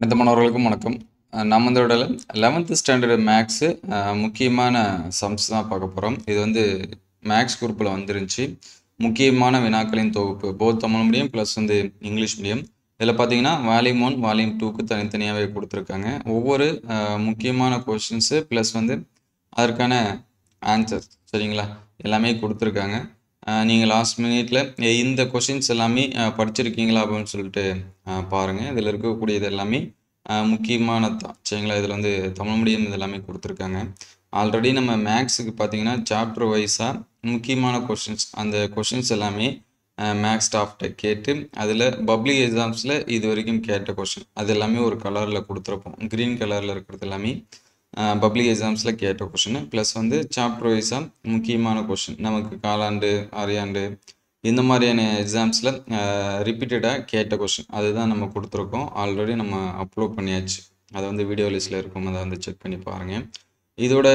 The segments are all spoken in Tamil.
அனைத்து மாணவர்களுக்கும் வணக்கம். நம்ம இதோட 11th ஸ்டாண்டர்ட் மேக்ஸு முக்கியமான சம்ஸ் தான் பார்க்க போகிறோம். இது வந்து மேக்ஸ் குரூப்பில் வந்துருந்துச்சு. முக்கியமான வினாக்களின் தொகுப்பு போத் தமிழ் மீடியம் ப்ளஸ் வந்து இங்கிலீஷ் மீடியம். இதில் பார்த்தீங்கன்னா வால்யூம் 1 வால்யூம் 2க்கு தனித்தனியாகவே கொடுத்துருக்காங்க. ஒவ்வொரு முக்கியமான கொஷின்ஸு ப்ளஸ் வந்து அதற்கான ஆன்சர்ஸ் சரிங்களா எல்லாமே கொடுத்துருக்காங்க. நீங்கள் லாஸ்ட் மினிட்ல இந்த கொஷின்ஸ் எல்லாமே படிச்சிருக்கீங்களா அப்படின்னு சொல்லிட்டு பாருங்கள். இதில் இருக்கக்கூடியது எல்லாமே முக்கியமானது தான் சரிங்களா. இதில் வந்து தமிழ் மீடியம் இது எல்லாமே கொடுத்துருக்காங்க. ஆல்ரெடி நம்ம மேக்ஸுக்கு பார்த்தீங்கன்னா சாப்டர் வைஸாக முக்கியமான கொஷின்ஸ் அந்த கொஷின்ஸ் எல்லாமே மேக்ஸ் ஸ்டாஃப்கிட்ட கேட்டு அதில் பப்ளிக் எக்ஸாம்ஸில் இது வரைக்கும் கேட்ட கொஷின் அது எல்லாமே ஒரு கலரில் கொடுத்துருப்போம். க்ரீன் கலரில் இருக்கிறது எல்லாமே பப்ளிக் எக்ஸாம்ஸில் கேட்ட கொஷின் ப்ளஸ் வந்து சாப்டர் வைஸாக முக்கியமான கொஷின் நமக்கு காலாண்டு அரையாண்டு இந்த மாதிரியான எக்ஸாம்ஸில் ரிப்பீட்டடாக கேட்ட கொஷின் அதுதான் நம்ம கொடுத்துருக்கோம். ஆல்ரெடி நம்ம அப்லோட் பண்ணியாச்சு. அதை வந்து வீடியோ லிஸ்ட்டில் இருக்கும், அதை வந்து செக் பண்ணி பாருங்கள். இதோட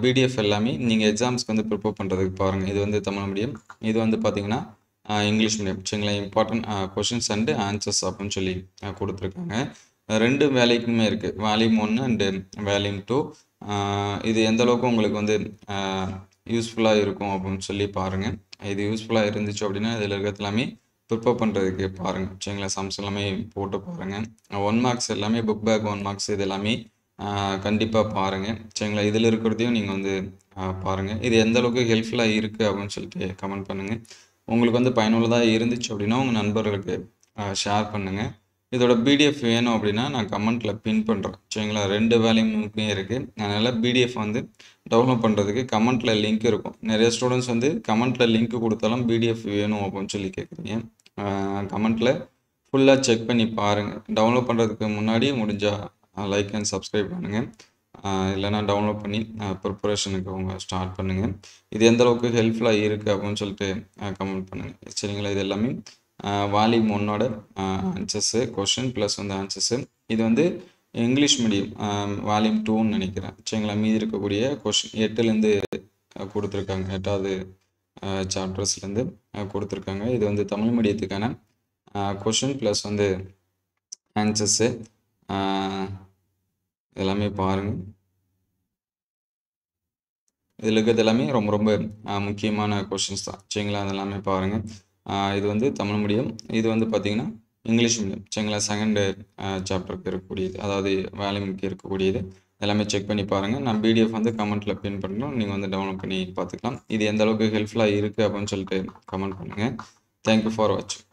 பிடிஎஃப் எல்லாமே நீங்கள் எக்ஸாம்ஸ்க்கு வந்து ப்ரிப்பேர் பண்ணுறதுக்கு பாருங்கள். இது வந்து தமிழ் மீடியம், இது வந்து பார்த்திங்கன்னா இங்கிலீஷ் மீடியம் சரிங்களா. இம்பார்ட்டன்ட் கொஷின்ஸ் அண்டு ஆன்சர்ஸ் அப்படின்னு சொல்லி கொடுத்துருக்காங்க. ரெண்டு வேலைக்குமே இருக்குது, வால்யூம் 1 அண்டு வால்யூம் 2. இது எந்த அளவுக்கு உங்களுக்கு வந்து யூஸ்ஃபுல்லாக இருக்கும் அப்படின்னு சொல்லி பாருங்கள். இது யூஸ்ஃபுல்லாக இருந்துச்சு அப்படின்னா இதில் இருக்கிறது எல்லாமே ப்ரிப்பேர் பண்ணுறதுக்கு பாருங்கள் சரிங்களா. சம்ஸ் எல்லாமே போட்டு பாருங்கள். 1 மார்க்ஸ் எல்லாமே புக் பேக் 1 மார்க்ஸ் இது எல்லாமே கண்டிப்பாக பாருங்கள் சரிங்களா. இதில் இருக்கிறதையும் நீங்கள் வந்து பாருங்கள். இது எந்த அளவுக்கு ஹெல்ப்ஃபுல்லாக இருக்குது அப்படின்னு சொல்லிட்டு கமெண்ட் பண்ணுங்கள். உங்களுக்கு வந்து பயனுள்ளதாக இருந்துச்சு அப்படின்னா உங்கள் நண்பர்களுக்கு ஷேர் பண்ணுங்கள். இதோட பிடிஎஃப் வேணும் அப்படின்னா நான் கமெண்ட்டில் பின் பண்ணுறேன் சரிங்களா. 2 வேல்யூமுமே இருக்குது. அதனால் பிடிஎஃப் வந்து டவுன்லோட் பண்ணுறதுக்கு கமெண்ட்டில் லிங்க் இருக்கும். நிறைய ஸ்டூடெண்ட்ஸ் வந்து கமெண்ட்டில் லிங்க் கொடுத்தாலும் பிடிஎஃப் வேணும் அப்படின்னு சொல்லி கேட்குறீங்க. கமெண்ட்டில் ஃபுல்லாக செக் பண்ணி பாருங்கள். டவுன்லோட் பண்ணுறதுக்கு முன்னாடி முடிஞ்சால் லைக் அண்ட் சப்ஸ்கிரைப் பண்ணுங்கள். இல்லைனா டவுன்லோட் பண்ணி ப்ரிப்பரேஷனுக்கு அவங்க ஸ்டார்ட் பண்ணுங்கள். இது எந்த அளவுக்கு ஹெல்ப்ஃபுல்லாக இருக்குது அப்படின்னு சொல்லிட்டு கமெண்ட் பண்ணுங்கள் சரிங்களா. இது எல்லாமே வால்யூம் 1ஓட ஆன்சர்ஸு கொஷின் ப்ளஸ் வந்து ஆன்சர்ஸு. இது வந்து இங்கிலீஷ் மீடியம் வால்யூம் 2ன்னு நினைக்கிறேன் சரிங்களா. மீதி இருக்கக்கூடிய கொஷின் 8லேருந்து கொடுத்துருக்காங்க, 8வது சாப்டர்ஸ்லேருந்து கொடுத்துருக்காங்க. இது வந்து தமிழ் மீடியத்துக்கான கொஷின் ப்ளஸ் வந்து ஆன்சர்ஸு எல்லாமே பாருங்கள். இதில் இருக்கிறது எல்லாமே ரொம்ப ரொம்ப முக்கியமான கொஷின்ஸ் தான் சரிங்களா. அதெல்லாமே பாருங்கள். இது வந்து தமிழ் மீடியம், இது வந்து பார்த்திங்கன்னா இங்கிலீஷ் மீடியம் சரிங்களா. செகண்டு சாப்டருக்கு இருக்கக்கூடியது, அதாவது வேல்யூமுக்கு இருக்கக்கூடியது எல்லாமே செக் பண்ணி பாருங்கள். நான் பிடிஎஃப் வந்து கமெண்ட்டில் பின் பண்ணுறோம், நீங்கள் வந்து டவுன்லோட் பண்ணி பார்த்துக்கலாம். இது எந்த அளவுக்கு ஹெல்ப்ஃபுல்லாக இருக்குது அப்படின்னு சொல்லிட்டு கமெண்ட் பண்ணுங்கள். தேங்க்யூ ஃபார் வாட்சிங்.